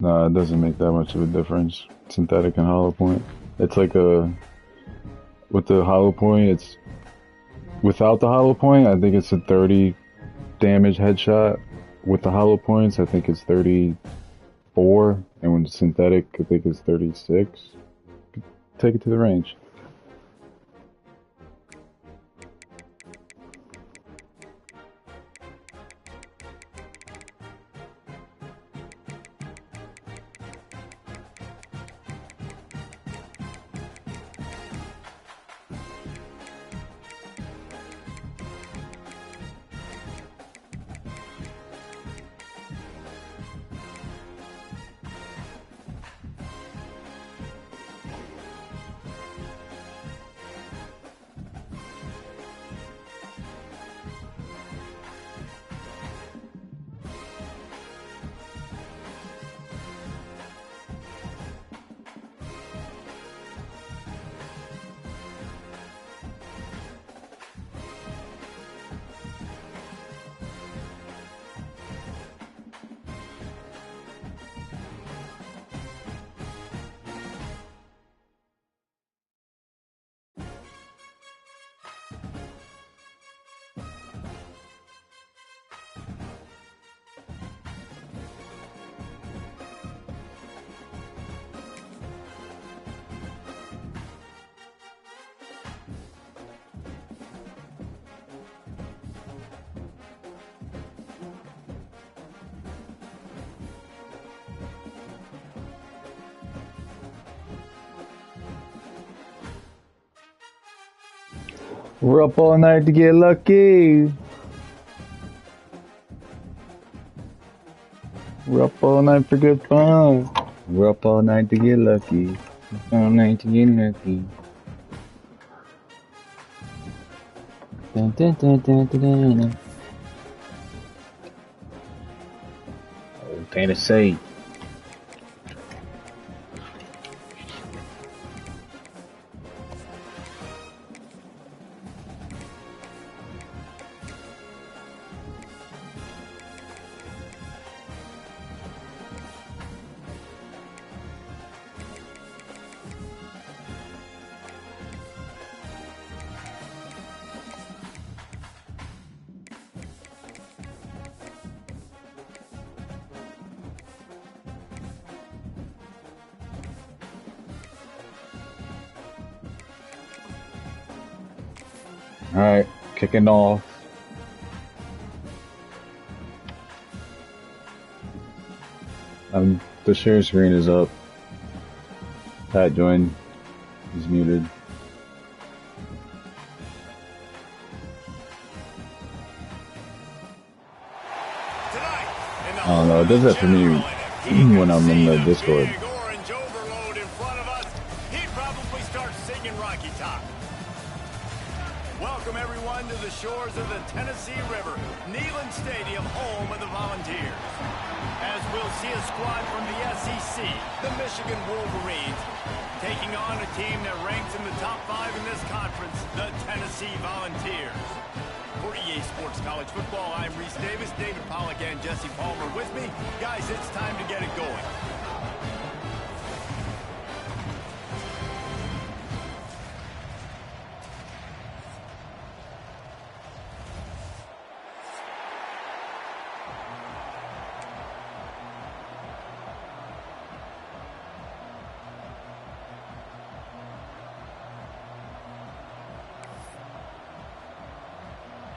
Nah, it doesn't make that much of a difference. Synthetic and hollow point. It's like with the hollow point, it's without the hollow point, I think it's a 30 damage headshot. With the hollow points, I think it's 34, and when it's synthetic, I think it's 36. Take it to the range. We're up all night to get lucky. We're up all night for good fun. We're up all night to get lucky. Up all night to get lucky. Dun, dun, dun, dun, dun, dun. Okay to say. Alright, kicking off. The share screen is up. Pat joined. He's muted. I don't know, it does that for me when I'm in the Discord. Welcome everyone to the shores of the Tennessee River, Neyland Stadium, home of the Volunteers. As we'll see a squad from the SEC, the Michigan Wolverines, taking on a team that ranks in the top 5 in this conference, the Tennessee Volunteers. For EA Sports College Football, I'm Reese Davis, David Pollack, and Jesse Palmer with me. Guys, it's time to get it going.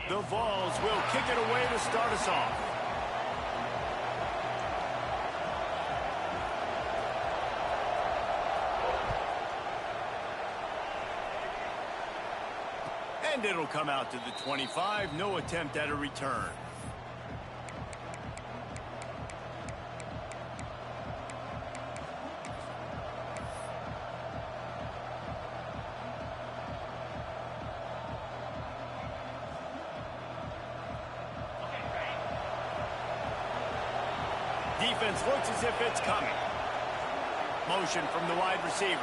The Vols will kick it away to start us off. And it'll come out to the 25. No attempt at a return. Defense looks as if it's coming. Motion from the wide receiver.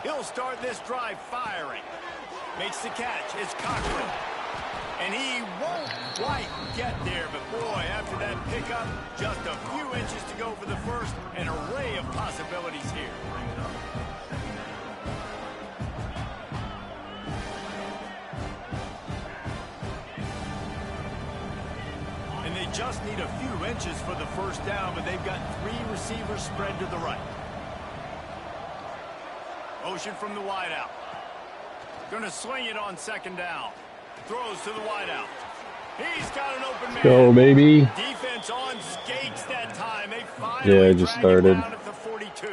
He'll start this drive firing. Makes the catch. It's Cochran. And he won't quite get there, but boy, after that pickup, just a few inches to go for the first. An array of possibilities here. And they just need a few inches for the first down, but they've got 3 receivers spread to the right. Motion from the wideout. Going to sling it on second down. Throws to the wideout. He's got an open man. Go, baby. Defense on skates that time. They Yeah, finally it just started. down at the 42.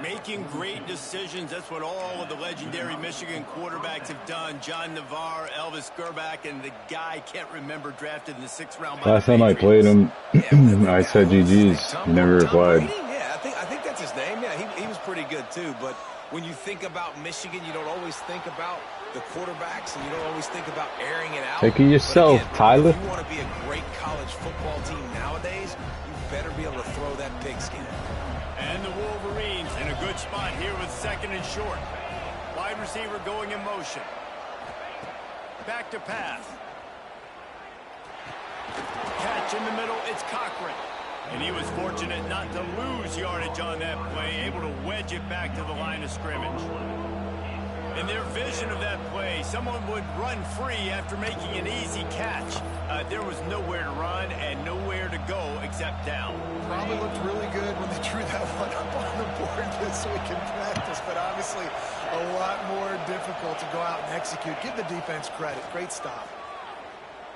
Making great decisions. That's what all of the legendary Michigan quarterbacks have done. John Navarre, Elvis Gerbach, and the guy can't remember drafted in the 6th round. Last time I played him, I said GG's. He never replied. Yeah, I think that's his name. Yeah, he was pretty good too. But when you think about Michigan, you don't always think about the quarterbacks, and you don't always think about airing it out. Take it yourself, again, Tyler. If you want to be a great college football team nowadays, you better be able to throw that pigskin. And the Wolverines in a good spot here with 2nd and short. Wide receiver going in motion. Back to pass. Catch in the middle, it's Cochran. And he was fortunate not to lose yardage on that play, able to wedge it back to the line of scrimmage. In their vision of that play, someone would run free after making an easy catch. There was nowhere to run and nowhere to go except down. Probably looked really good when they drew that one up on the board this week in practice, but obviously a lot more difficult to go out and execute. Give the defense credit. Great stop.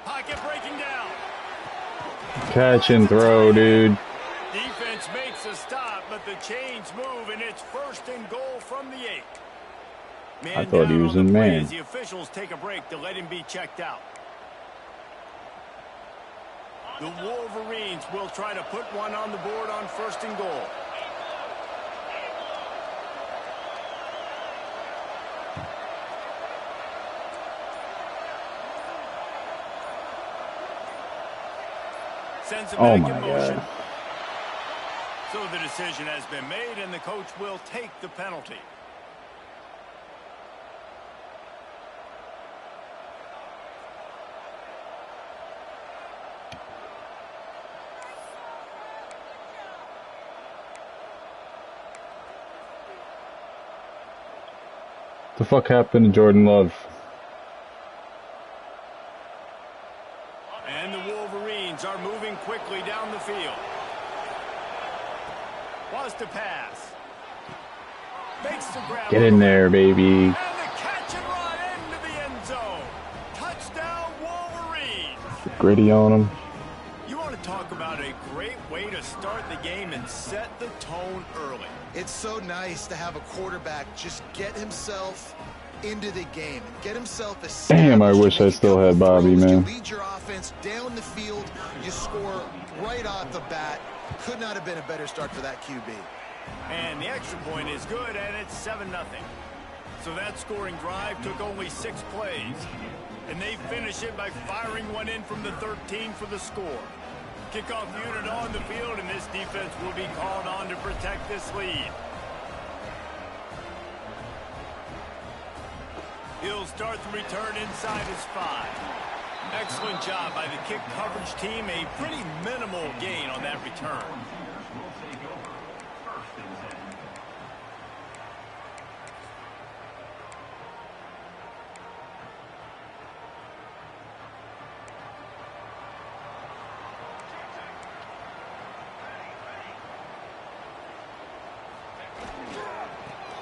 Pocket breaking down. Catch and throw, dude. Defense makes a stop, but the chains move, and it's 1st and goal from the 8. I thought he was in man. The officials take a break to let him be checked out. The Wolverines will try to put one on the board on 1st and goal. Sends it back in motion. God. So the decision has been made, and the coach will take the penalty. The fuck happened to Jordan Love? And the Wolverines are moving quickly down the field. Was to pass. Makes the grab. Get in there, baby. And the catch and run into the end zone. Touchdown, Wolverines. Gritty on him. You want to talk about a great way to start the game and set the tone early. It's so nice to have a quarterback just get himself into the game, get himself established. Damn, I wish I still had Bobby, man. You lead your offense down the field, you score right off the bat. Could not have been a better start for that QB. And the extra point is good, and it's 7-0. So that scoring drive took only 6 plays. And they finish it by firing one in from the 13 for the score. Kickoff unit on the field, and this defense will be called on to protect this lead. He'll start the return inside his 5. Excellent job by the kick coverage team. A pretty minimal gain on that return.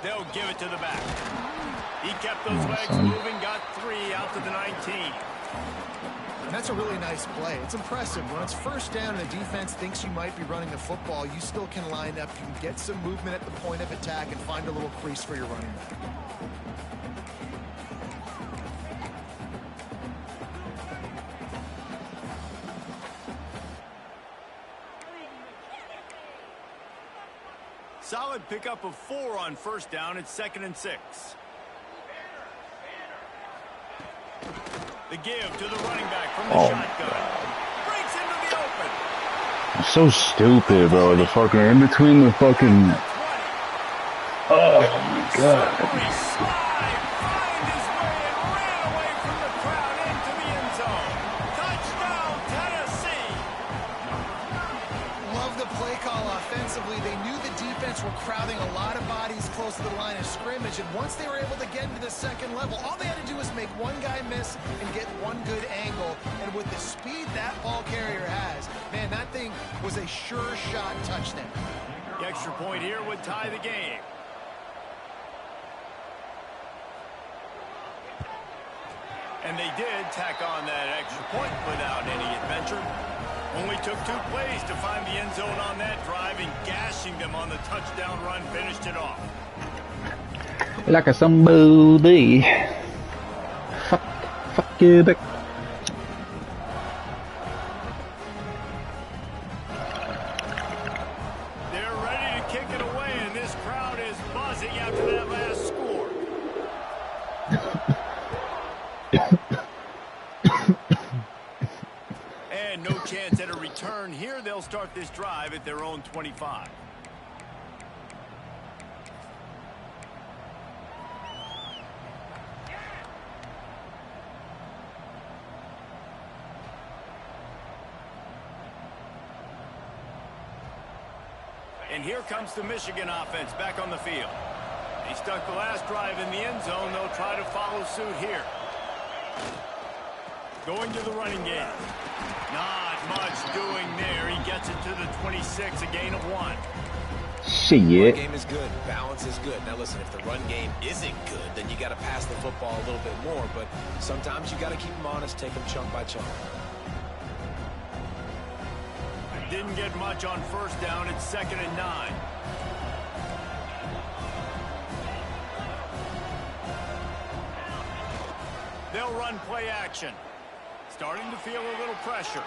They'll give it to the back. He kept those legs moving, got 3 out to the 19. And that's a really nice play. It's impressive. When it's 1st down and the defense thinks you might be running the football, you still can line up. You can get some movement at the point of attack and find a little crease for your running back. Solid pickup of 4 on 1st down. It's 2nd and 6. The give to the running back from the shotgun. Breaks into the open. So stupid, bro. The fucking in between the fucking. Oh my god. Slide, find his way and ran away from the crowd into well offensively. They knew the defense were crowding a lot of bodies close to the line of scrimmage, and once they were able to get into the second level, all they had to do was make one guy miss and get one good angle. And with the speed that ball carrier has, man, that thing was a sure shot touchdown. The extra point here would tie the game. And they did tack on that extra point without any adventure. Only took 2 plays to find the end zone on that drive, and gashing them on the touchdown run finished it off. Like a somebody. Fuck you back. They're ready to kick it away, and this crowd is buzzing after that last score. And no chance at a return here. They'll start this drive at their own 25. And here comes the Michigan offense back on the field. They stuck the last drive in the end zone. They'll try to follow suit here. Going to the running game. Not much doing there. He gets it to the 26, a gain of 1. Shit. Run game is good. Balance is good. Now listen, if the run game isn't good, then you got to pass the football a little bit more. But sometimes you got to keep them honest, take them chunk by chunk. Didn't get much on first down. It's 2nd and 9. They'll run play action. Starting to feel a little pressure.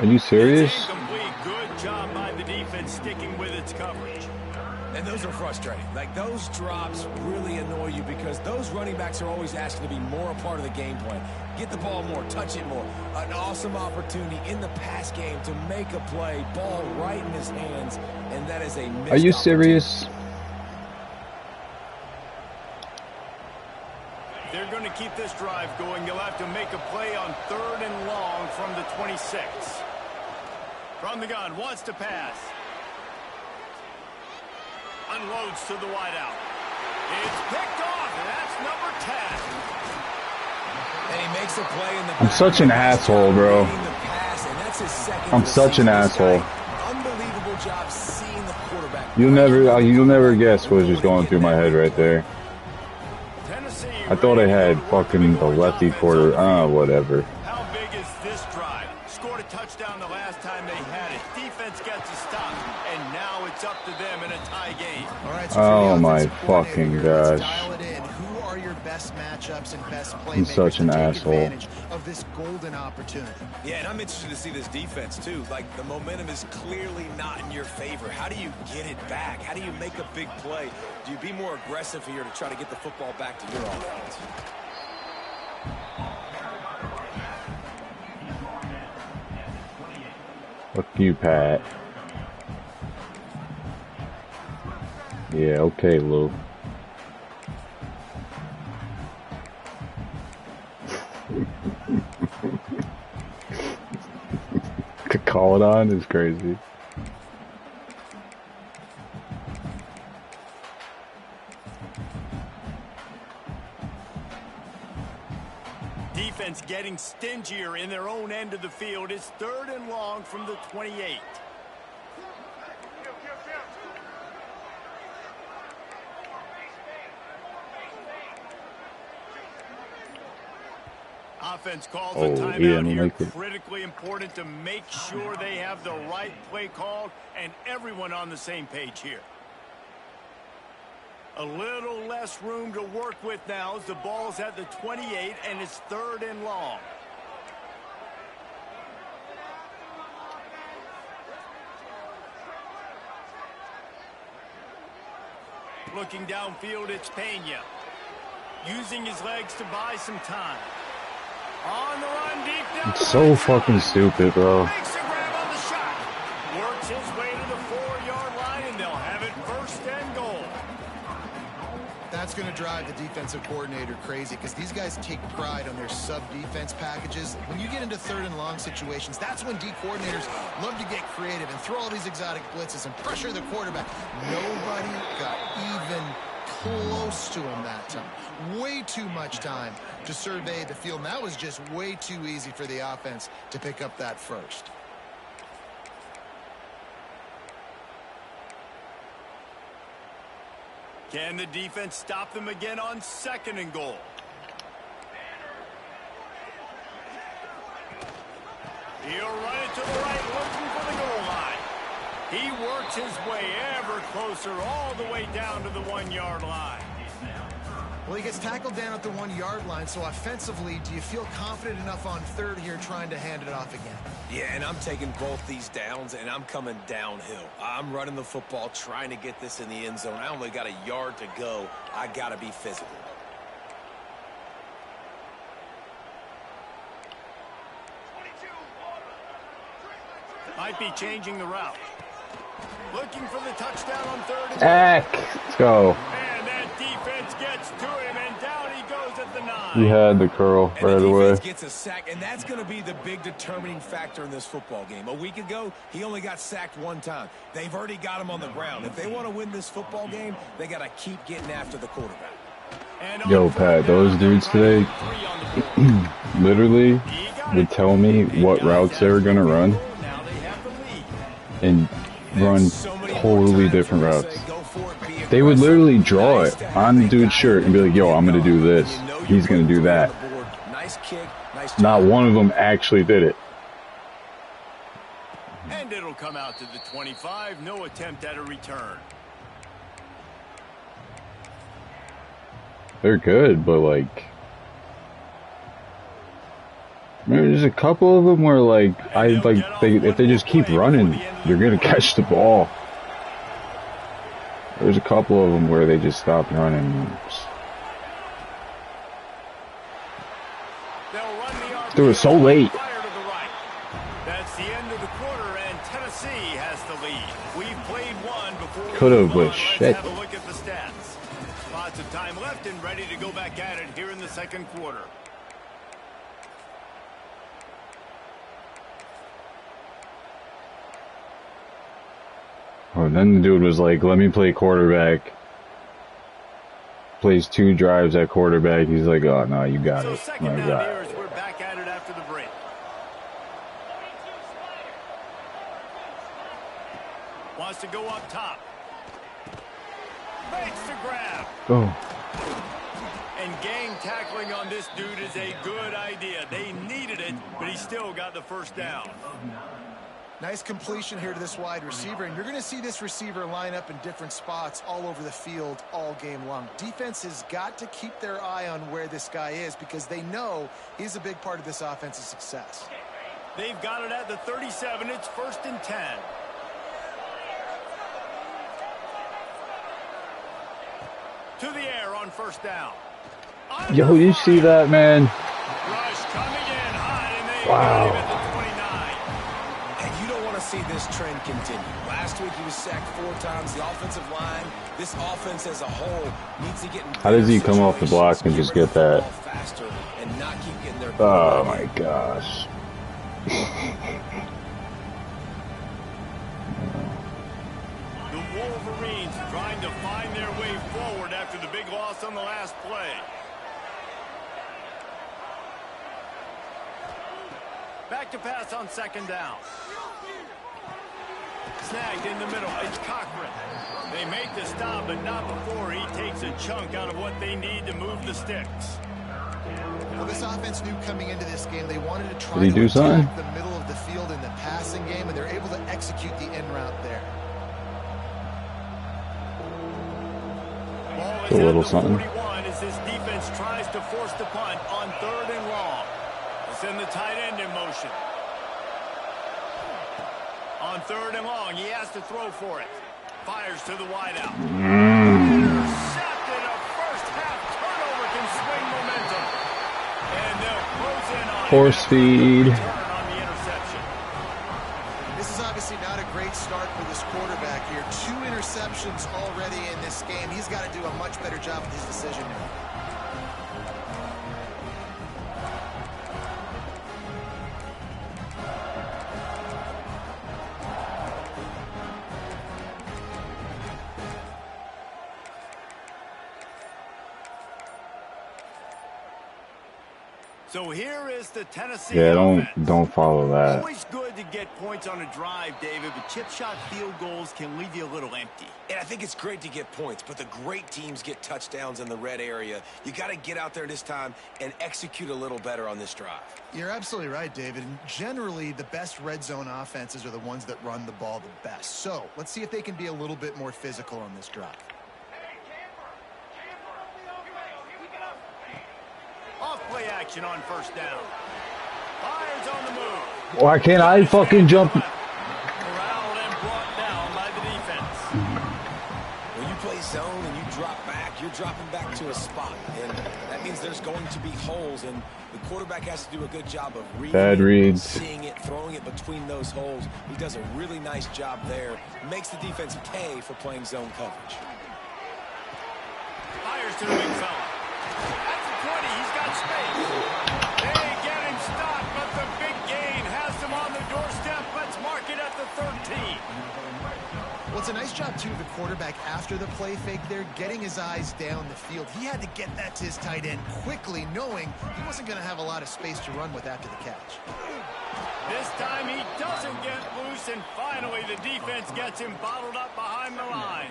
Are you serious? It's incomplete. Good job by the defense sticking with its coverage. And those are frustrating. Like, those drops really annoy you because those running backs are always asking to be more a part of the game plan. Get the ball more, touch it more. An awesome opportunity in the pass game to make a play, ball right in his hands, and that is a missed Are you serious? They're going to keep this drive going. They'll have to make a play on 3rd and long from the 26. From the gun, wants to pass. Unloads to the wideout. It's picked off, and that's number 10. And he makes a play in the I'm such an asshole, bro. I'm such an asshole. Unbelievable job seeing the quarterback. You'll never guess what was just going through my head right there. I thought I had fucking the lefty quarter. Whatever. How big is this drive? Scored a touchdown the last time they had it. Defense gets a stop, and now it's up to them in a tie game. All right, so Oh my fucking gosh. dial it in. Who are your best matchups and best playmakers I'm such an to take asshole. advantage of this golden opportunity? Yeah, and I'm interested to see this defense, too. Like, the momentum is clearly not in your favor. How do you get it back? How do you make a big play? Do you be more aggressive here to try to get the football back to your offense? Fuck you, Pat. Yeah, okay, Lou. To call it on is crazy. Defense getting stingier in their own end of the field. It's 3rd and long from the 28. Offense calls a timeout here. Critically important to make sure they have the right play called and everyone on the same page here. A little less room to work with now as the ball's at the 28 and it's 3rd and long. Looking downfield, it's Pena. Using his legs to buy some time. On the run, deep down. It's so fucking stupid, bro. Makes a grab on the shot. Works his way to the 4-yard line, and they'll have it 1st and goal. That's going to drive the defense defensive coordinator crazy because these guys take pride on their sub-defense packages. When you get into 3rd and long situations, that's when D coordinators love to get creative and throw all these exotic blitzes and pressure the quarterback. Nobody got even close to him that time. Way too much time to survey the field. And that was just way too easy for the offense to pick up that first. Can the defense stop them again on 2nd and goal? He'll run it to the right, looking for the goal line. He works his way ever closer all the way down to the 1-yard line. Well, he gets tackled down at the 1-yard line, so offensively, do you feel confident enough on 3rd here trying to hand it off again? Yeah, and I'm taking both these downs, and I'm coming downhill. I'm running the football, trying to get this in the end zone. I only got a yard to go. I got to be physical. Might be changing the route. Looking for the touchdown on 3rd and Let's go. and that defense gets to him, and down he goes at the 9. He had the curl And right the away. defense gets a sack, and that's going to be the big determining factor in this football game. A week ago, he only got sacked 1 time. They've already got him on the ground. If they want to win this football game, they got to keep getting after the quarterback. And Yo, Pat, those dudes today literally would tell me what routes they were going to run Now they have the lead. and run totally different routes. They would literally draw it on the dude's shirt and be like, yo, I'm going to do this. He's going to do that. Nice kick, nice Not one of them actually did it. And it'll come out to the 25. No attempt at a return. They're good, but like, there's a couple of them where like, if they just keep running, you're going to catch the ball. There's a couple of them where they just stop running. They were so late. That's the end of the quarter, and Tennessee has the lead. We've played one before. Could have, but Let's shit. have a look at the stats. Lots of time left and ready to go back at it here in the 2nd quarter. Oh, then the dude was like, let me play quarterback. Plays 2 drives at quarterback. He's like, oh, no, you got So it. second I down got here it. as we're back at it after the break. Wants to go up top. Makes the grab. Oh. And gang tackling on this dude is a good idea. They needed it, but he still got the first down. Nice completion here to this wide receiver, and you're going to see this receiver line up in different spots all over the field all game long. Defense has got to keep their eye on where this guy is because they know he's a big part of this offense's success. They've got it at the 37. It's 1st and 10. To the air on 1st down. Yo, you see that, man? Rush coming in hot, and they Wow. got him at the 29. And you don't want to see this trend continue. Last week he was sacked 4 times. The offensive line, this offense as a whole, needs to get in How does he come off the block and situations, just get rid of the that? ball faster and not keep getting their Oh my gosh. The Wolverines trying to find their way forward after the big loss on the last play. Back to pass on 2nd down. Snagged in the middle. It's Cochran. They make the stop, but not before he takes a chunk out of what they need to move the sticks. Well, this offense knew coming into this game they wanted to try Did he to do attack something? the middle of the field in the passing game, and they're able to execute the in route there. Ball is A at little the something. 41 as this defense tries to force the punt on 3rd and long. Send the tight end in motion. On 3rd and long, he has to throw for it. Fires to the wideout. Intercepted. A first-half turnover can swing momentum. And they'll close in on Force him. feed. Return on the interception. This is obviously not a great start for this quarterback here. 2 interceptions already in this game. He's got to do a much better job with his decision now. So here is the Tennessee Yeah, offense. don't follow that. Always good to get points on a drive, David, but chip shot field goals can leave you a little empty. And I think it's great to get points, but the great teams get touchdowns in the red area. You got to get out there this time and execute a little better on this drive. You're absolutely right, David. And generally, the best red zone offenses are the ones that run the ball the best. So let's see if they can be a little bit more physical on this drive. Off-play action on first down. Fires on the move. Why can't I fucking jump? Corralled and brought down by the defense. When you play zone and you drop back, you're dropping back to a spot. And that means there's going to be holes, and the quarterback has to do a good job of reading Bad reads. seeing it, throwing it between those holes. He does a really nice job there. Makes the defense pay for playing zone coverage. Fires to the big fella. That's the 20. He's got space. They get him stopped, but the big gain has him on the doorstep. Let's mark it at the 13. Well, it's a nice job, too, of the quarterback after the play fake there, getting his eyes down the field. He had to get that to his tight end quickly, knowing he wasn't going to have a lot of space to run with after the catch. This time he doesn't get loose, and finally the defense gets him bottled up behind the line.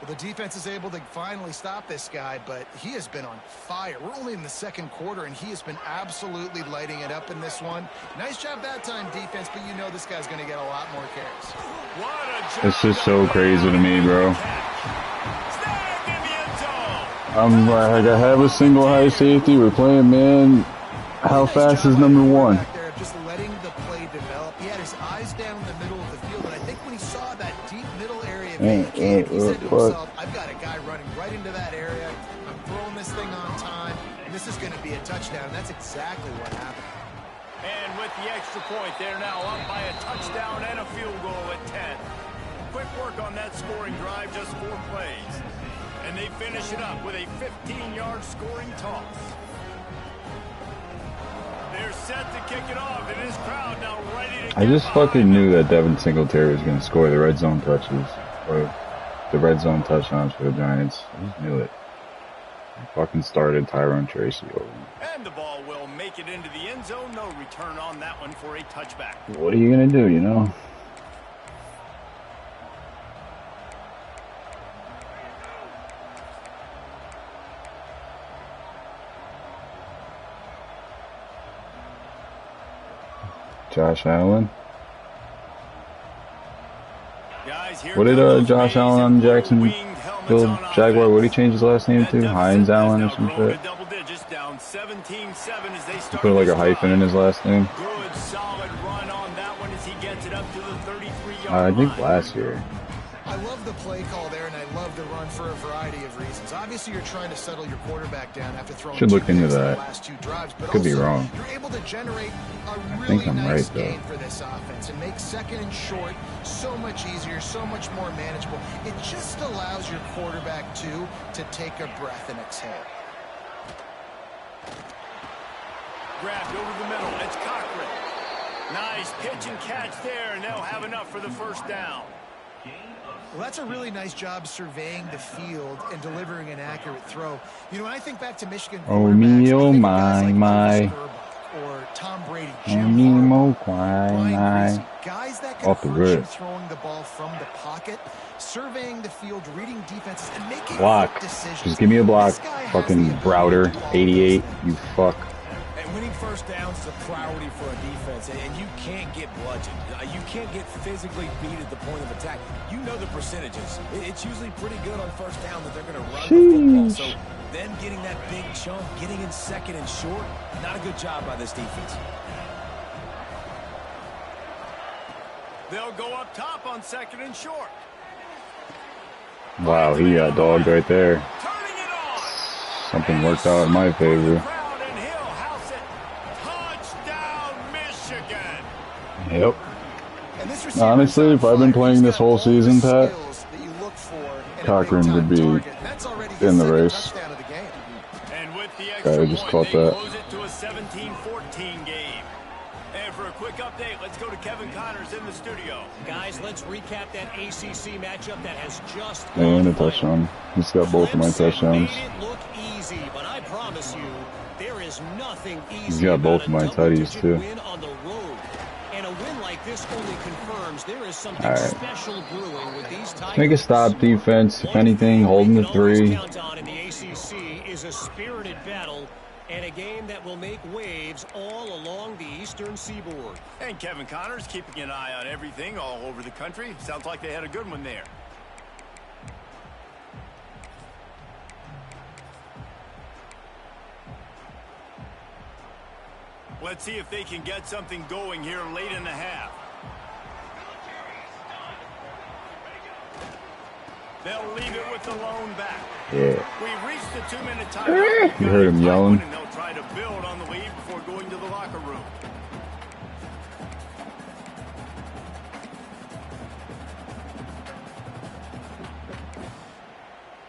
Well, the defense is able to finally stop this guy, but he has been on fire. We're only in the second quarter, and he has been absolutely lighting it up in this one. Nice job that time, defense, but you know this guy's going to get a lot more carries. What a job. It's just so crazy to me, bro. Snagged in the end zone. I'm like, I have a single high safety. We're playing man. How fast is number one? Back there, just letting the play develop. He had his eyes down the middle of the field, and I think when he saw that deep middle area vacant, he said to himself, I've got a guy running right into that area. I'm throwing this thing on time, and this is going to be a touchdown. And that's exactly what happened. And with the extra point, they're now up by a touchdown and a field goal at 10. Quick work on that scoring drive, just 4 plays. And they finish it up with a 15-yard scoring toss. They're set to kick it off, and this crowd now ready to I just fucking knew that Devin Singletary was going to score the red zone touches, or the red zone touchdowns for the Giants. I just knew it. I fucking started Tyrone Tracy over him. And the ball will make it into the end zone. No return on that one for a touchback. What are you going to do, you know? Josh Allen. Guys, here What did Josh Allen on Jacksonville Jaguar, what did he change his last name to? Hines Allen or some shit? He put like a hyphen in his last name. Good solid run on that one as he gets it up to the 33-yard I think line. last year. I love the play call there, and I love the run for a variety of reasons. Obviously, you're trying to settle your quarterback down after throwing Should look into picks in the that. last 2 drives, but Could be also, wrong. You're able to generate a really think I'm nice right, though. game for this offense and make second and short so much easier, so much more manageable. It just allows your quarterback, too, to take a breath and exhale. Grabbed over the middle. It's Cochran. Nice pitch and catch there, and they'll have enough for the first down. Well, that's a really nice job surveying the field and delivering an accurate throw. You know, when I think back to Michigan Oh me, oh quarterbacks, my, I my. think of guys like or Tom Brady, Oh Jim me, Harbaugh, mo, Brian my. Greasy, guys that can Off the hurt you rip. throwing the ball from the pocket, surveying the field, reading defenses, and making Block. quick decisions. Just give me a block. This guy has Fucking the ability Browder, to do all 88. those You fuck. And winning first downs is a priority for a defense, and you can't get bludgeoned. You can't get physically beat at the point of attack. You know the percentages. It's usually pretty good on first down that they're going to run the football. So then getting that big chunk, getting in second and short, not a good job by this defense. They'll go up top on second and short. Wow, he got dogged right there. Turning it on. Something worked out in my favor. Crowd and he'll house it. Touchdown, Michigan. Yep. And this receiver Honestly, is if I've been on fire. playing He's this got whole all the season, Pat, skills that you look for in a Cochran big-time would be target. That's already his in the second race. touchdown of the game. And with the Guy extra just point, caught they that. close it to a 17-14 game. And for a quick update, let's go to Kevin Connors in the studio. Guys, let's recap that ACC matchup that has just and a touchdown. He's got both of my touchdowns. Made it look easy, but I promise you, there is nothing easy. He's got both of my tutties too. Win on the road. And a win like this only confirms there is something special brewing with these Tigers. Make a stop defense, if anything, holding the 3. Count on in the ACC is a spirited battle and a game that will make waves all along the eastern seaboard. And Kevin Connors keeping an eye on everything all over the country. Sounds like they had a good one there. Let's see if they can get something going here late in the half. They'll leave it with the lone back. Yeah. We've reached the 2-minute timeout. You heard him yelling. And they'll try to build on the lead before going to the locker room.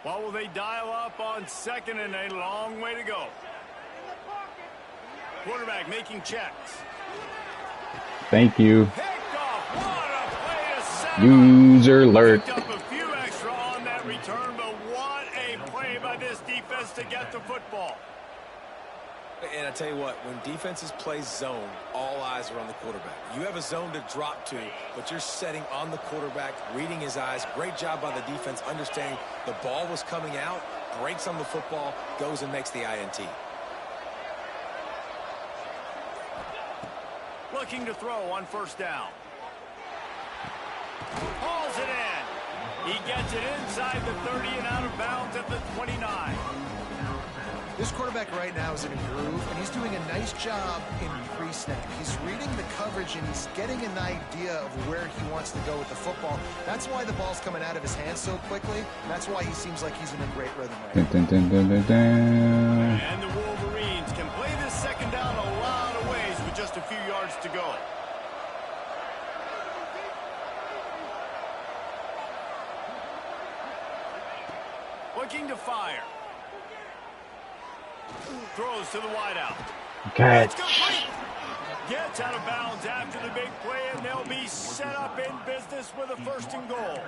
What will they dial up on second and a long way to go? Quarterback making checks. Thank you. Picked off. What a play to set User alert. Picked up a few extra on that return, but what a play by this defense to get the football. And I tell you what, when defenses play zone, all eyes are on the quarterback. You have a zone to drop to, but you're setting on the quarterback, reading his eyes. Great job by the defense, understanding the ball was coming out, breaks on the football, goes and makes the INT. Looking to throw on first down. Hauls it in. He gets it inside the 30 and out of bounds at the 29. This quarterback right now is in a groove, and he's doing a nice job in pre-snap. He's reading the coverage, and he's getting an idea of where he wants to go with the football. That's why the ball's coming out of his hands so quickly. That's why he seems like he's in a great rhythm right now. And the Wolverines can play this second down a lot of ways with just a few yards to go. Looking to fire. Throws to the wideout. Catch. Gets out of bounds after the big play, and they'll be set up in business with a first and goal.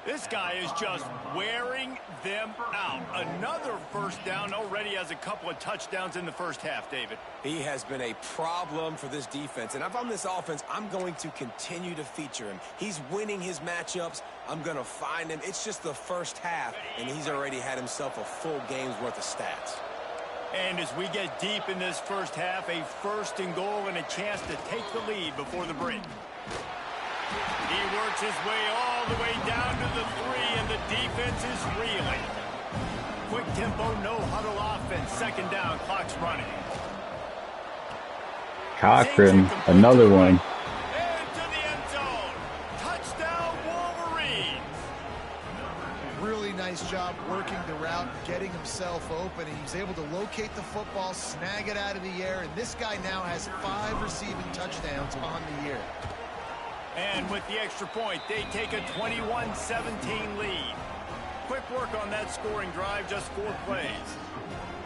This guy is just wearing them out. Another first down, already has a couple of touchdowns in the first half, David. He has been a problem for this defense. And if I'm this offense, I'm going to continue to feature him. He's winning his matchups. I'm going to find him. It's just the first half, and he's already had himself a full game's worth of stats. And as we get deep in this first half, a first and goal and a chance to take the lead before the break. He works his way all the way down to the 3, and the defense is reeling. Quick tempo, no huddle offense. Second down, clock's running. Cochran, another one. Into the end zone. Touchdown, Wolverines. Really nice job working the route, getting himself open. He's able to locate the football, snag it out of the air, and this guy now has 5 receiving touchdowns on the year. And with the extra point, they take a 21-17 lead. Quick work on that scoring drive, just 4 plays.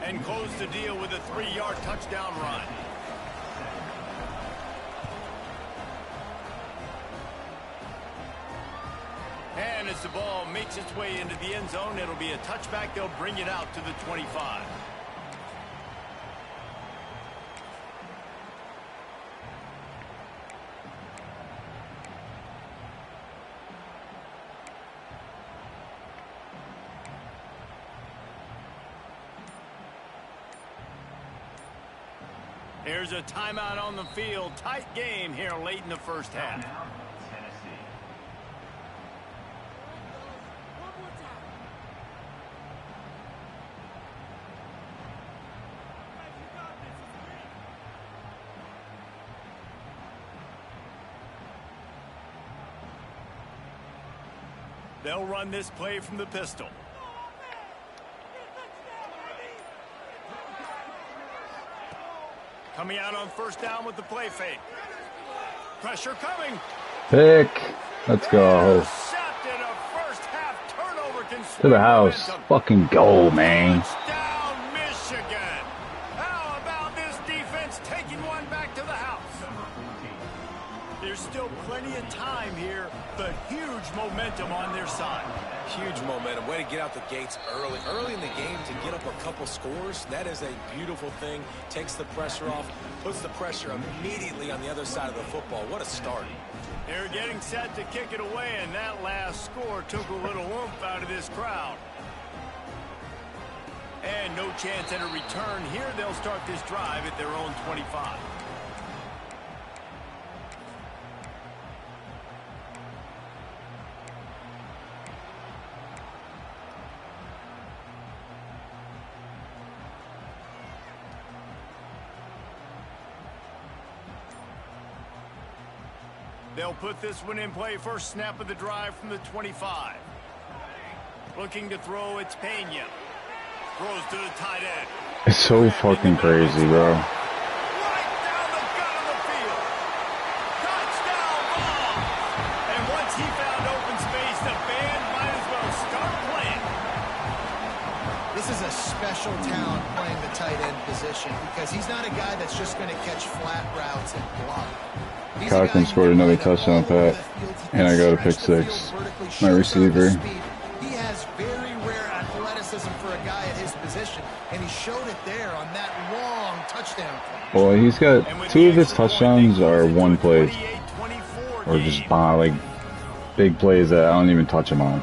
And close the deal with a 3-yard touchdown run. And as the ball makes its way into the end zone, it'll be a touchback. They'll bring it out to the 25. There's a timeout on the field. Tight game here late in the first half. They'll run this play from the pistol. Coming out on first down with the play fake. Pressure coming. Pick. Let's go. Intercepted. A first half turnover can To the house. momentum. Fucking go, man. Touchdown, Michigan. How about this defense taking one back to the house? There's still plenty of time here, but huge momentum on their side. Huge momentum. Way to get out the gates early. Early in the game to get up a couple scores, that is a beautiful thing. Takes the pressure off, puts the pressure immediately on the other side of the football. What a start. They're getting set to kick it away, and that last score took a little oomph out of this crowd. And no chance at a return here. They'll start this drive at their own 25. They'll put this one in play. First snap of the drive from the 25. Looking to throw, it's Pena. Throws to the tight end. It's so fucking crazy, bro. Right down the gut of the field. Touchdown ball. And once he found open space, the band might as well start playing. This is a special talent playing the tight end position because he's not a guy that's just going to catch flat routes and block. Cochran scored another touchdown pass, and I got a pick six. My receiver. He has very rare athleticism for a guy at his position, and he showed it there on that long touchdown play. Well, he's got 2 of his touchdowns are one plays, or just like big plays that I don't even touch him on.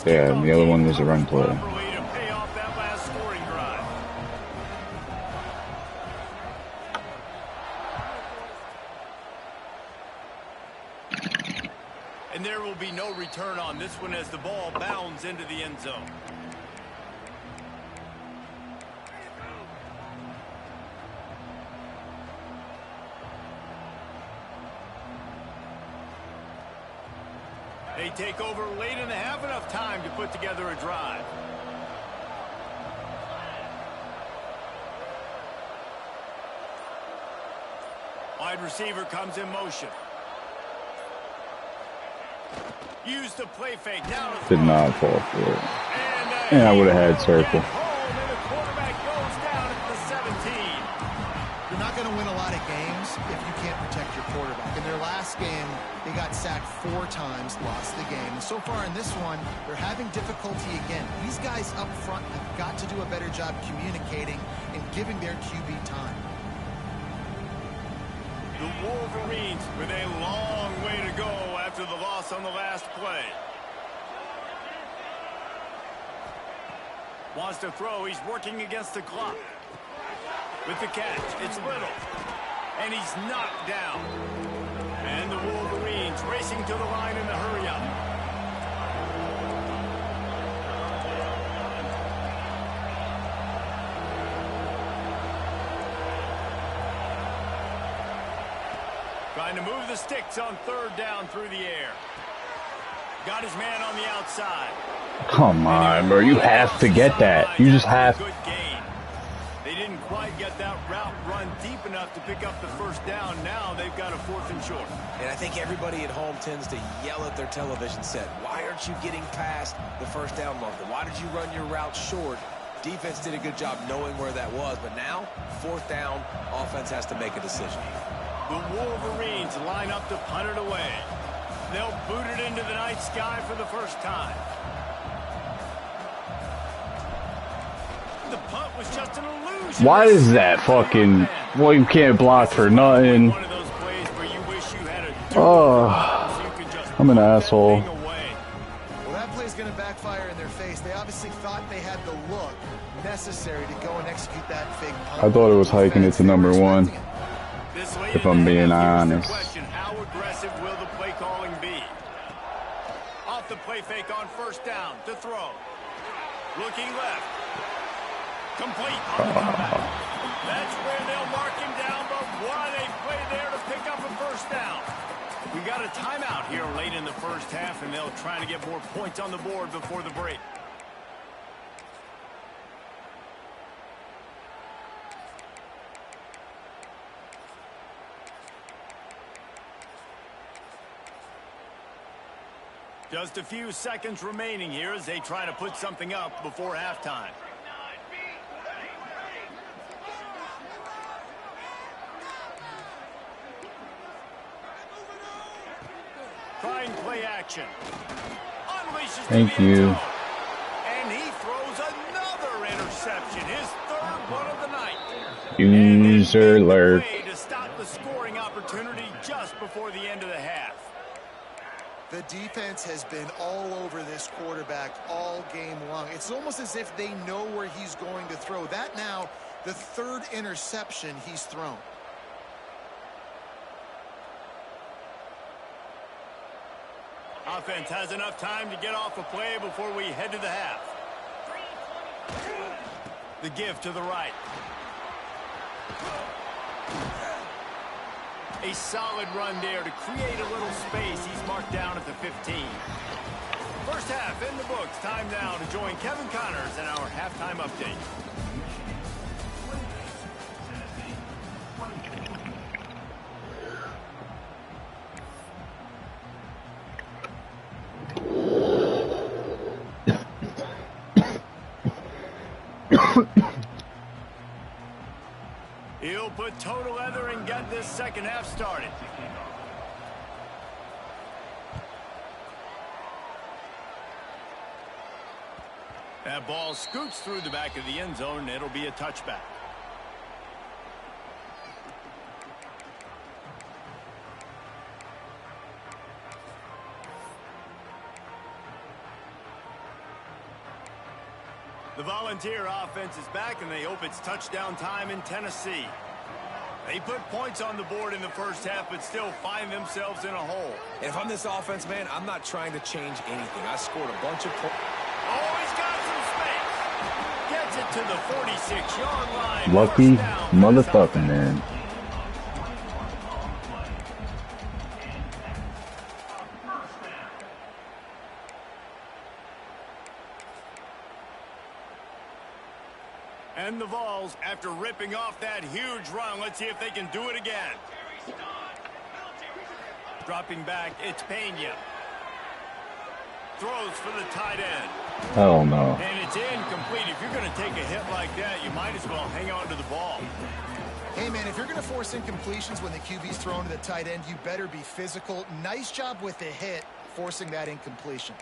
Yeah, and the other one was a run play. And there will be no return on this one as the ball bounds into the end zone. They take over late in the half, enough time to put together a drive. Wide receiver comes in motion. Use the play fake. Now did not fall for it. And I would have had circle. You're not going to win a lot of games if you can't protect your quarterback. In their last game, they got sacked 4 times, lost the game. And so far in this one, they're having difficulty again. These guys up front have got to do a better job communicating and giving their QB time. The Wolverines with a long way to go after the loss on the last play. Wants to throw. He's working against the clock. With the catch, it's Little. And he's knocked down. And the Wolverines racing to the line in the hurry-up. Trying to move the sticks on 3rd down through the air. Got his man on the outside. Come on, bro. You have to get that. You just have to. Good gain. They didn't quite get that route run deep enough to pick up the 1st down. Now they've got a 4th and short. And I think everybody at home tends to yell at their television set. Why aren't you getting past the 1st down marker? Why did you run your route short? Defense did a good job knowing where that was. But now, 4th down, offense has to make a decision. The Wolverines line up to punt it away. They'll boot it into the night sky for the first time. The punt was just an illusion. Why is that fucking... Well, you can't block for nothing. One of those plays where you wish you had a Oh, I'm an asshole. Well, that play's going to backfire in their face. They obviously thought they had the look necessary to go and execute that fake punt. I thought it was hiking it to number 1. If I'm being honest. How aggressive will the play calling be? Off the play fake on 1st down to throw. Looking left. Complete on the comeback. That's where they'll mark him down, but what a play there to pick up a 1st down. We got a timeout here late in the 1st half, and they'll try to get more points on the board before the break. Just a few seconds remaining here as they try to put something up before halftime. play action. Unleashes Thank to the end you. zone. And he throws another interception, his third one of the night. User and alert. play to stop the scoring opportunity just before the end of the half. The defense has been all over this quarterback all game long. It's almost as if they know where he's going to throw. That now, the third interception he's thrown. Offense has enough time to get off a play before we head to the half. The give to the right. A solid run there to create a little space. He's marked down at the 15. First half in the books. Time now to join Kevin Connors in our halftime update. He'll put toe to leather and get this second half started. That ball scoots through the back of the end zone, and it'll be a touchback. The Volunteer offense is back, and they hope it's touchdown time in Tennessee. They put points on the board in the first half, but still find themselves in a hole. And if I'm this offense, man, I'm not trying to change anything. I scored a bunch of points. Oh, he's got some space. Gets it to the 46-yard line. Lucky motherfucker, man. And the Vols, after ripping off that huge run, let's see if they can do it again. Dropping back, it's Pena. Throws for the tight end. Hell no. And it's incomplete. If you're going to take a hit like that, you might as well hang on to the ball. Hey, man, if you're going to force incompletions when the QB's thrown to the tight end, you better be physical. Nice job with the hit, forcing that incompletion.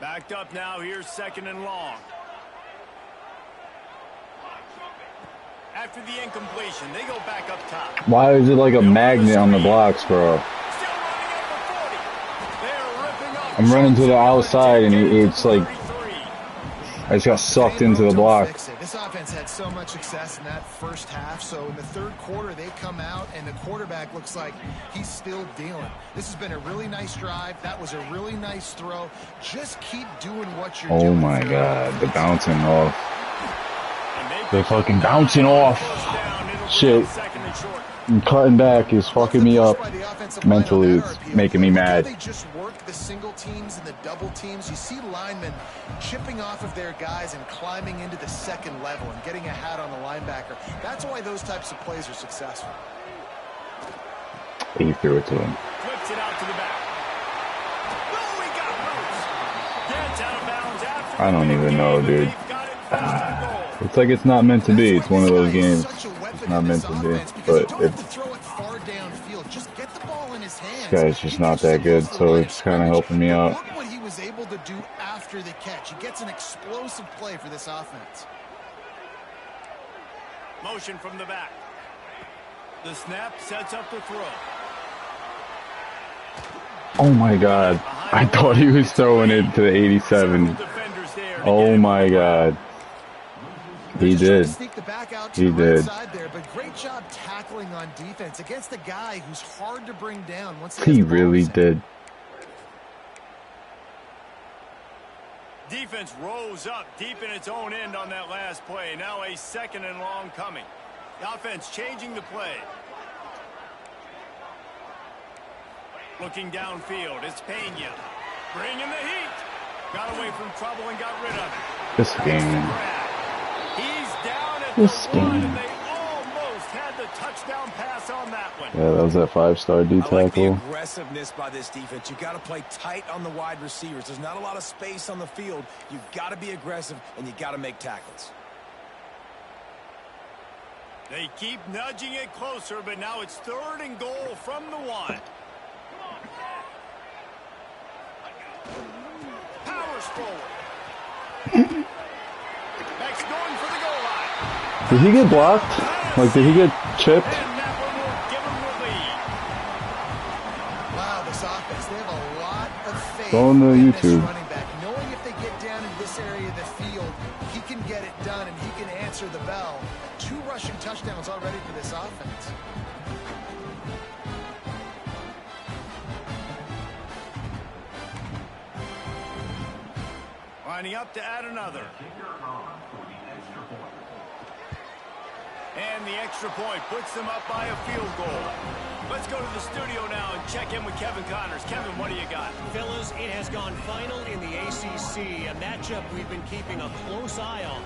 Backed up now. Here's second and long. After the incompletion, they go back up top. Why is it like a magnet on the blocks, bro? Still running at the 40. They're ripping off. I'm running to the outside, and it's like I just got sucked into the block. This offense had so much success in that first half, so in the third quarter they come out and the quarterback looks like he's still dealing. This has been a really nice drive. That was a really nice throw. Just keep doing what you're doing. Oh my god, they're bouncing off. They're fucking bouncing off. Shit. And cutting back is fucking me up mentally. It's making me mad. They just work the single teams and the double teams. You see linemen chipping off of their guys and climbing into the second level and getting a hat on the linebacker. That's why those types of plays are successful. He threw it to him. Flips it out to the back. Oh, he got loose. Gets out of bounds after I don't even know, dude. They've got it first and goal. It's like it's not meant to be. It's one of those games. It's not meant to be. But this guy's just not that good, so it's kind of helping me out. Look what he was able to do after the catch. He gets an explosive play for this offense. Motion from the back. The snap sets up the throw. Oh my god. I thought he was throwing it to the 87. Oh my god. He did. He did. But great job tackling on defense against a guy who's hard to bring down. He really did. Defense rose up deep in its own end on that last play. Now a second and long coming. The offense changing the play. Looking downfield, it's Pena. Bringing the heat. Got away from trouble and got rid of it. This game. He's down at This the 1, game. and they almost had the touchdown pass on that one. Yeah, that was that 5-star D I like the tackle. aggressiveness by this defense. You got to play tight on the wide receivers. There's not a lot of space on the field. You've got to be aggressive, and you got to make tackles. They keep nudging it closer, but now it's 3rd and goal from the 1. Powers forward. Next going for the goal line. Did he get blocked? Like, did he get chipped? And that one will give him the lead. Wow, this offense, they have a lot of faith Go on to in this YouTube. running back. Knowing if they get down in this area of the field, he can get it done and he can answer the bell. 2 rushing touchdowns already for this offense. Lining up to add another. And the extra point puts them up by a field goal. Let's go to the studio now and check in with Kevin Connors. Kevin, what do you got? Fellas, it has gone final in the ACC, a matchup we've been keeping a close eye on.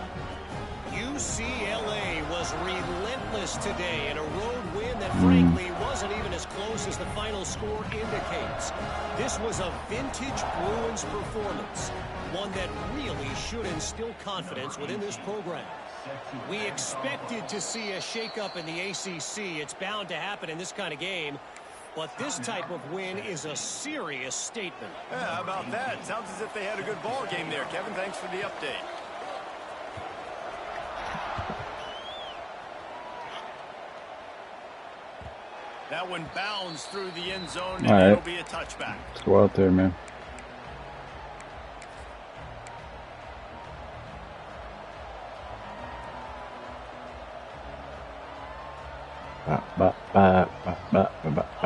UCLA was relentless today in a road win that frankly wasn't even as close as the final score indicates. This was a vintage Bruins performance, one that really should instill confidence within this program. We expected to see a shakeup in the ACC. It's bound to happen in this kind of game. But this type of win is a serious statement. Yeah, how about that? Sounds as if they had a good ball game there. Kevin, thanks for the update. That one bounds through the end zone, and it'll be a touchback. Let's go out there, man.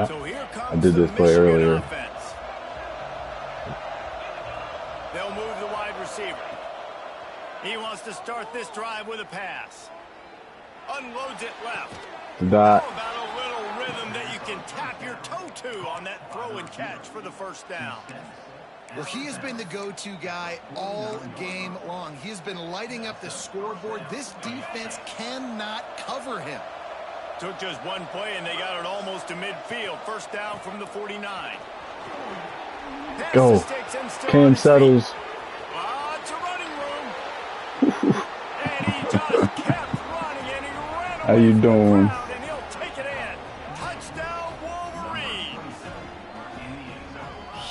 So here comes I did this play earlier. Offense. They'll move the wide receiver. He wants to start this drive with a pass. Unloads it left. That. How about a little rhythm that you can tap your toe to on that throw and catch for the first down? Well, he has been the go-to guy all game long. He has been lighting up the scoreboard. This defense cannot cover him. Took just one play, and they got it almost to midfield. First down from the 49. Go. Cam settles. Lots of running room. And he just kept running, and he ran How you doing? and he'll take it in. Touchdown, Wolverines.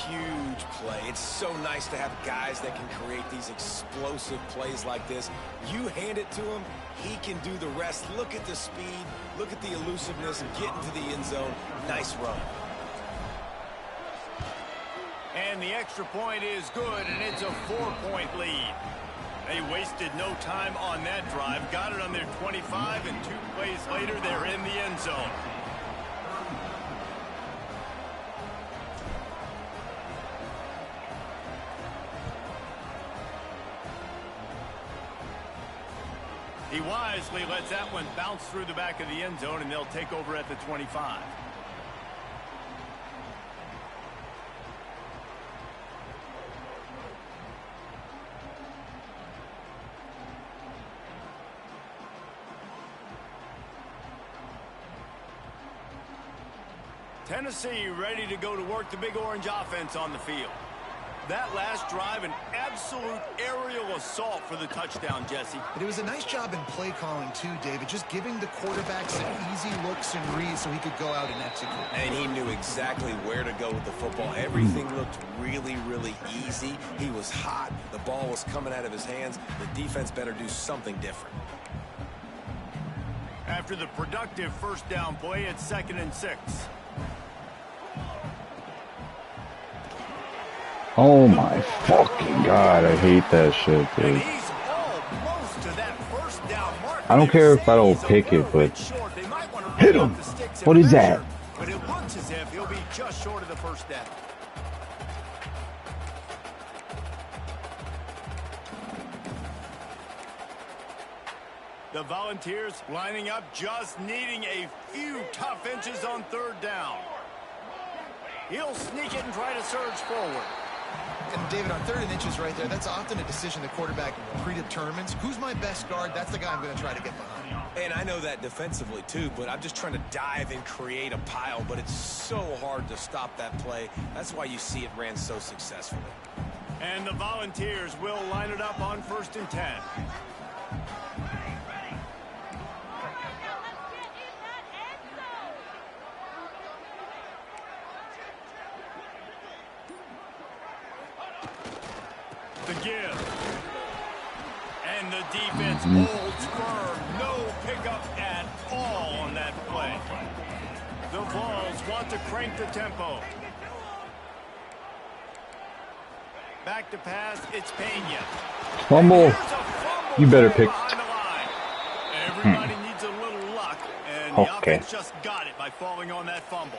Huge play. It's so nice to have guys that can create these explosive plays like this. You hand it to him, he can do the rest. Look at the speed. Look at the elusiveness. Get into the end zone. Nice run. And the extra point is good, and it's a 4-point lead. They wasted no time on that drive. Got it on their 25, and 2 plays later, they're in the end zone. He wisely lets that one bounce through the back of the end zone, and they'll take over at the 25. Tennessee ready to go to work, the big orange offense on the field. That last drive, an absolute aerial assault for the touchdown, Jesse. But it was a nice job in play calling too, David, just giving the quarterback some easy looks and reads so he could go out and execute. And he knew exactly where to go with the football. Everything looked really, really easy. He was hot. The ball was coming out of his hands. The defense better do something different. After the productive first down play, it's 2nd and 6. Oh my fucking god, I hate that shit, And dude. he's almost to that first down mark. I don't care if I don't pick it, but hit him. What is that? But it looks as if he'll be just short of the first down. The Volunteers lining up, just needing a few tough inches on 3rd down. He'll sneak it and try to surge forward. And David, on 3rd and inches right there, that's often a decision the quarterback predetermines. Who's my best guard? That's the guy I'm going to try to get behind. And I know that defensively too, but I'm just trying to dive and create a pile, but it's so hard to stop that play. That's why you see it ran so successfully. And the Volunteers will line it up on 1st and 10. defense holds firm. No pickup at all on that play. The Vols want to crank the tempo. Back to pass, it's Pena. Fumble. You better pick. Everybody needs a little luck, and the offense just got it by falling on that fumble.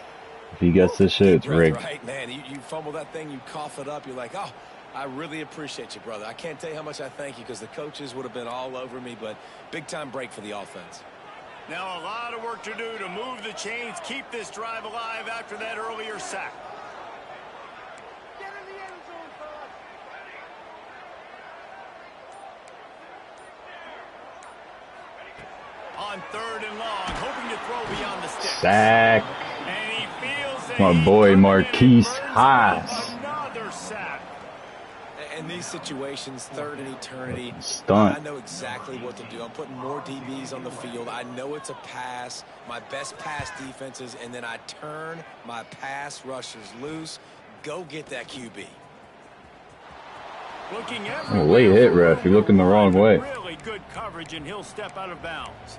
If he gets this shit, it's rigged. Right, man. You fumble that thing, you cough it up, you're like, oh, I really appreciate you, brother. I can't tell you how much I thank you because the coaches would have been all over me, but big-time break for the offense. Now a lot of work to do to move the chains, keep this drive alive after that earlier sack. On 3rd and long, hoping to throw beyond the stick. Sack. And he feels My boy Marquise Haas. Another sack. In these situations, 3rd and eternity, Stunt. I know exactly what to do. I'm putting more DBs on the field. I know it's a pass, my best pass defenses, and then I turn my pass rushers loose. Go get that QB. Oh, late hit, ref. You're looking the wrong way. Really good coverage, and he'll step out of bounds.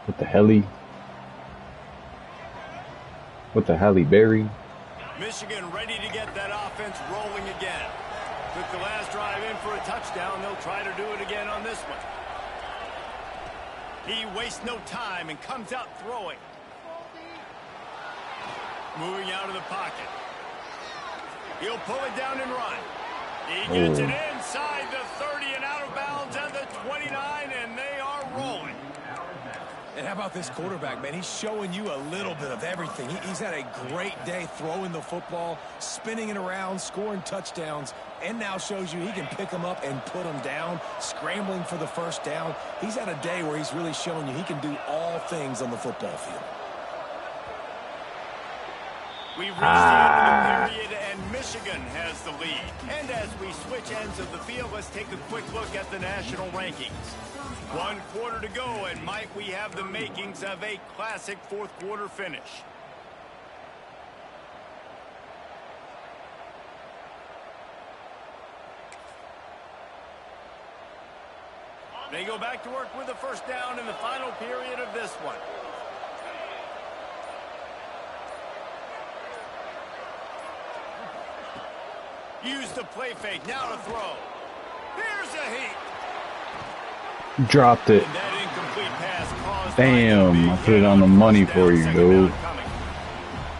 What the helly? What the Halle Berry? Michigan ready to get that offense rolling again. Took the last drive in for a touchdown. They'll try to do it again on this one. He wastes no time and comes out throwing. Moving out of the pocket. He'll pull it down and run. He gets it inside the 30 and out of bounds at the 29, and they are rolling. And how about this quarterback, man? He's showing you a little bit of everything. He's had a great day throwing the football, spinning it around, scoring touchdowns, and now shows you he can pick them up and put them down, scrambling for the first down. He's had a day where he's really showing you he can do all things on the football field. We've reached the end of the period, and Michigan has the lead. And as we switch ends of the field, let's take a quick look at the national rankings. 1 quarter to go, and Mike, we have the makings of a classic fourth quarter finish. They go back to work with the first down in the final period of this one. Use the play fake, now to throw. Here's a heat. Dropped it. And that incomplete pass caused Damn, I put it on the money for you, dude.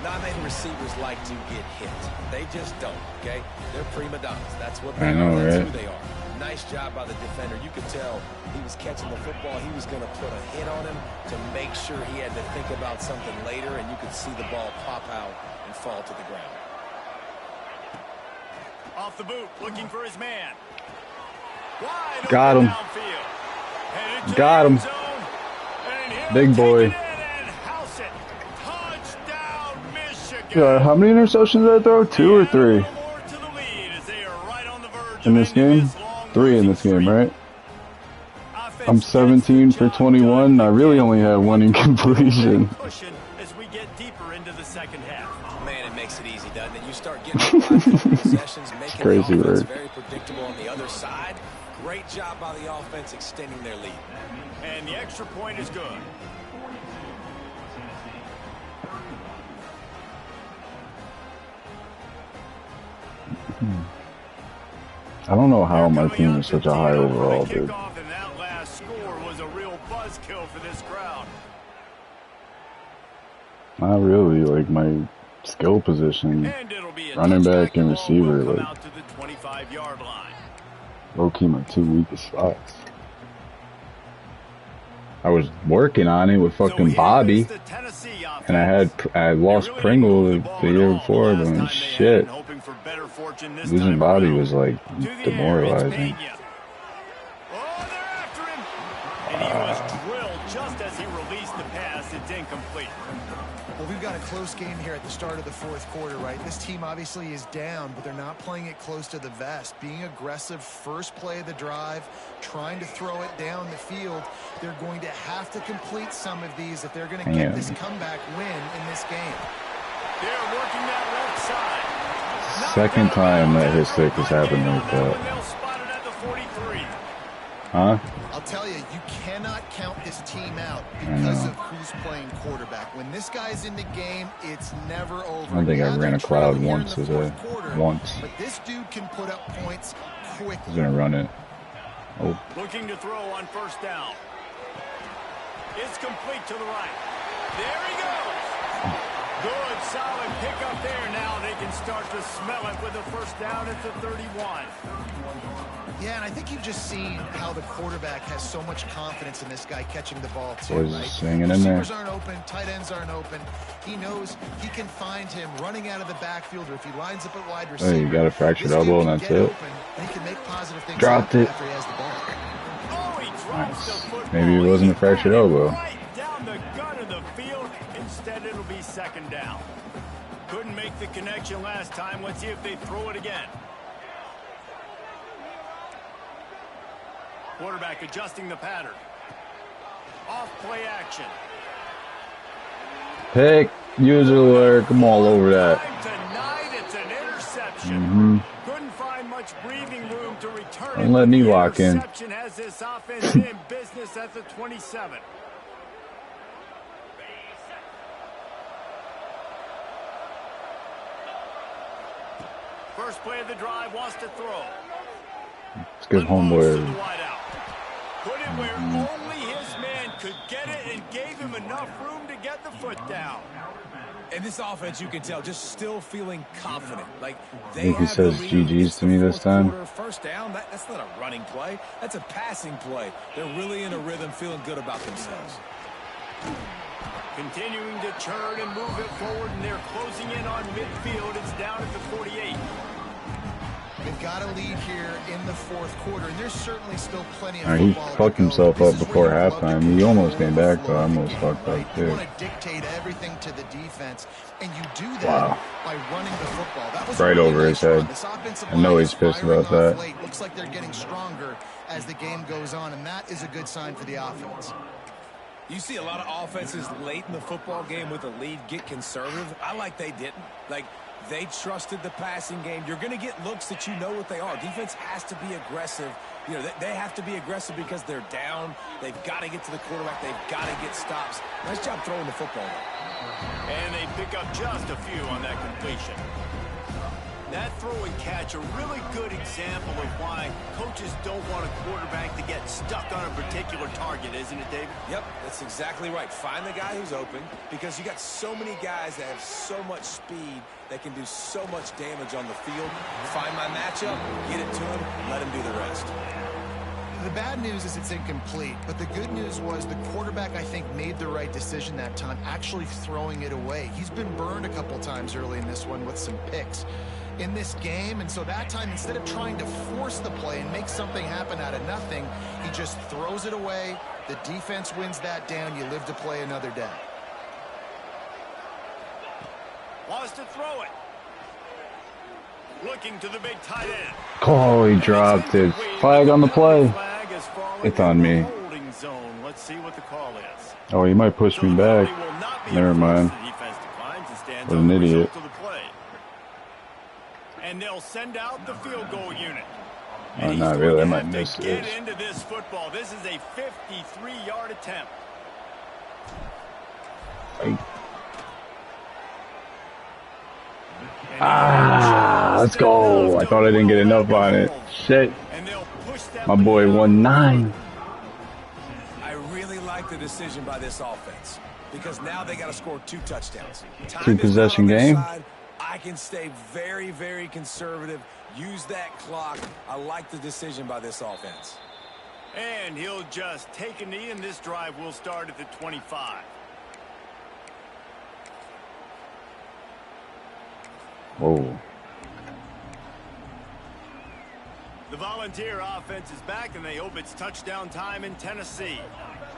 Not many receivers like to get hit. They just don't, okay? They're prima donnas. That's what they I know, are. That's right? who they are. Nice job by the defender. You could tell he was catching the football. He was going to put a hit on him to make sure he had to think about something later, and you could see the ball pop out and fall to the ground. Off the boot, looking for his man. Wide Got him. Downfield. Got him. Big boy. Touchdown, Michigan. Yeah, how many interceptions did I throw? 2 or 3? In this game? 3 in this game, right? I'm 17 for 21. I really only had 1 incompletion. As we get deeper into the second half. Man, it makes it easy, doesn't it? You start getting possessions, making crazy the offense work. very predictable on the other side. Great job by the offense extending their lead. And the extra point is good. I don't know how my team is such a high overall, dude. And that last score was a real buzzkill for this crowd. Not really, like my skill position, running back and receiver, like Out to the 25-yard line. low-key my 2 weakest spots. I was working on it with fucking Bobby, and I had lost Pringle the year before, but shit, losing Bobby was like demoralizing. Oh, they're after him. And he was drilled just as he released the pass. It's incomplete. Well, we've got a close game here at the start of the fourth quarter, right? This team obviously is down, but they're not playing it close to the vest. Being aggressive, first play of the drive, trying to throw it down the field. They're going to have to complete some of these if they're going to get this comeback win in this game. They're working that left side. second time that his stick has happened like that. Huh? I'll tell you, you cannot count this team out because of who's playing quarterback. When this guy's in the game, it's never over. I think I ran a cloud once as a once. But this dude can put up points quickly. He's gonna run it. Oh. Looking to throw on first down. It's complete to the right. There he goes. Good, solid pickup there. Now they can start to smell it with a first down at the 31. Yeah, and I think you've just seen how the quarterback has so much confidence in this guy catching the ball too. Boys just hanging in there. Receivers aren't open, tight ends aren't open. He knows he can find him running out of the backfield, or if he lines up at wide receiver. Oh, you got a fractured elbow and that's it. And he can make positive things dropped it. after he has the ball. Oh, he drops the football. Maybe it wasn't a fractured elbow. Right down the gut of the field. Instead, it'll be second down. Couldn't make the connection last time. Let's see if they throw it again. Quarterback adjusting the pattern. Off play action. Pick, user alert, I'm all over that. Tonight it's an interception. Couldn't find much breathing room to return. Don't let me lock in. Interception has this offense in business at the 27. First play of the drive, wants to throw. Let's give homeboy. Put it where only his man could get it and gave him enough room to get the foot down. And this offense, you can tell, just still feeling confident. Like they I think he have says the lead. GG's to me this time. First down, that's not a running play. That's a passing play. They're really in a rhythm, feeling good about themselves. Continuing to churn and move it forward, and they're closing in on midfield. It's down at the 48. They've got a lead here in the fourth quarter, and there's certainly still plenty of He football fucked to go. himself up This is before where you'd love to halftime. put He your almost foot came on the back, floor though. I and almost get fucked right. up, You too. want to dictate everything to the defense, and you do that Wow. by running the football. That was Right a really over his nice run. head. This offensive I know line he's is pissed firing about off that. late. Looks like they're getting stronger as the game goes on, and that is a good sign for the offense. You see a lot of offenses late in the football game with a lead get conservative. I like they didn't. Like, they trusted the passing game. You're going to get looks that you know what they are. Defense has to be aggressive. You know, they have to be aggressive because they're down. They've got to get to the quarterback. They've got to get stops. Nice job throwing the football. And they pick up just a few on that completion. That throw and catch, a really good example of why coaches don't want a quarterback to get stuck on a particular target, isn't it, David? Yep, that's exactly right. Find the guy who's open, because you got so many guys that have so much speed that can do so much damage on the field. Find my matchup, get it to him, let him do the rest. The bad news is it's incomplete, but the good news was the quarterback, I think, made the right decision that time, actually throwing it away. He's been burned a couple times early in this one with some picks in this game, and so that time, instead of trying to force the play and make something happen out of nothing, he just throws it away. The defense wins that down. You live to play another day. Wants to throw it. Looking to the big tight end. Oh, he dropped it. Flag on the play. It's on me. Let's see what the call is. Oh, he might push me back. Never mind. What an idiot. And they'll send out the field goal unit. Oh, not really. I might miss Get this. into this football. This is a 53-yard attempt. Let's go. I thought I didn't get enough on it. Shit. My boy 1-9. I really like the decision by this offense, because now they got to score 2 touchdowns. Two possession game. I can stay very, very conservative. Use that clock. I like the decision by this offense. And he'll just take a knee, and this drive will start at the 25. Whoa. The Volunteer offense is back, and they hope it's touchdown time in Tennessee.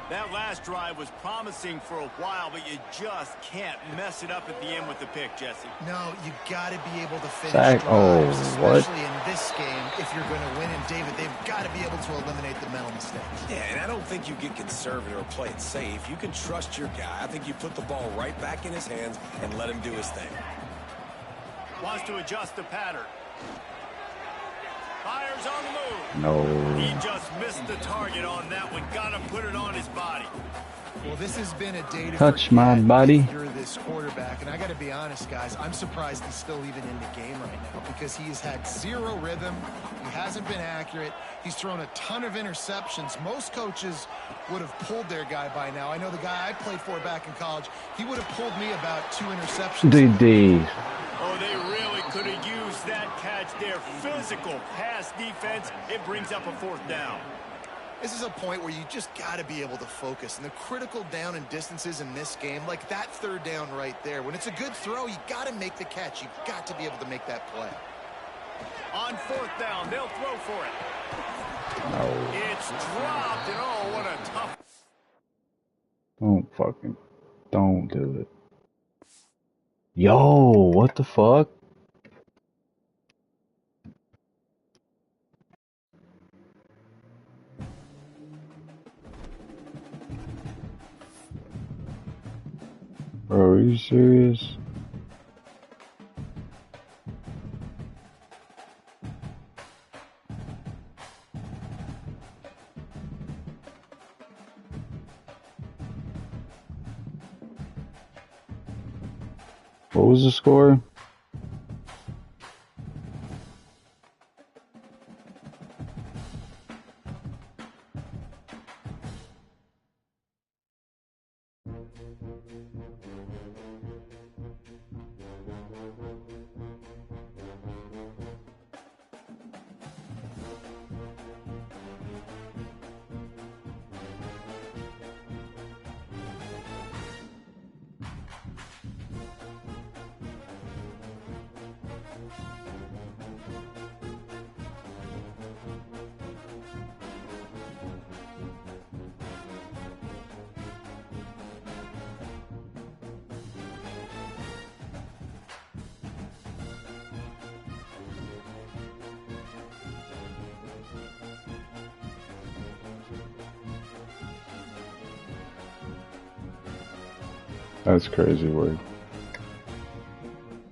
That last drive was promising for a while, but you just can't mess it up at the end with the pick, Jesse. No, you got to be able to finish Sack. drives, Oh, especially in this game. If you're going to win, and David, they've got to be able to eliminate the mental mistakes. Yeah, and I don't think you get conservative or play it safe. You can trust your guy. I think you put the ball right back in his hands and let him do his thing. Wants to adjust the pattern. Fires on the move. No. He just missed the target on that one. Gotta put it on his body. Well, this has been a day to Touch forget my body. if you're this quarterback, and I got to be honest, guys, I'm surprised he's still even in the game right now because he has had zero rhythm. He hasn't been accurate. He's thrown a ton of interceptions. Most coaches would have pulled their guy by now. I know the guy I played for back in college, he would have pulled me about 2 interceptions. DD. Oh, they really could have used that catch there. Physical pass defense. It brings up a 4th down. This is a point where you just got to be able to focus. And the critical down and distances in this game, like that 3rd down right there, when it's a good throw, you got to make the catch. You've got to be able to make that play. On 4th down, they'll throw for it. No. It's dropped, and oh, what a tough... Don't do it. Yo, what the fuck? Bro, are you serious? What was the score? That's crazy work.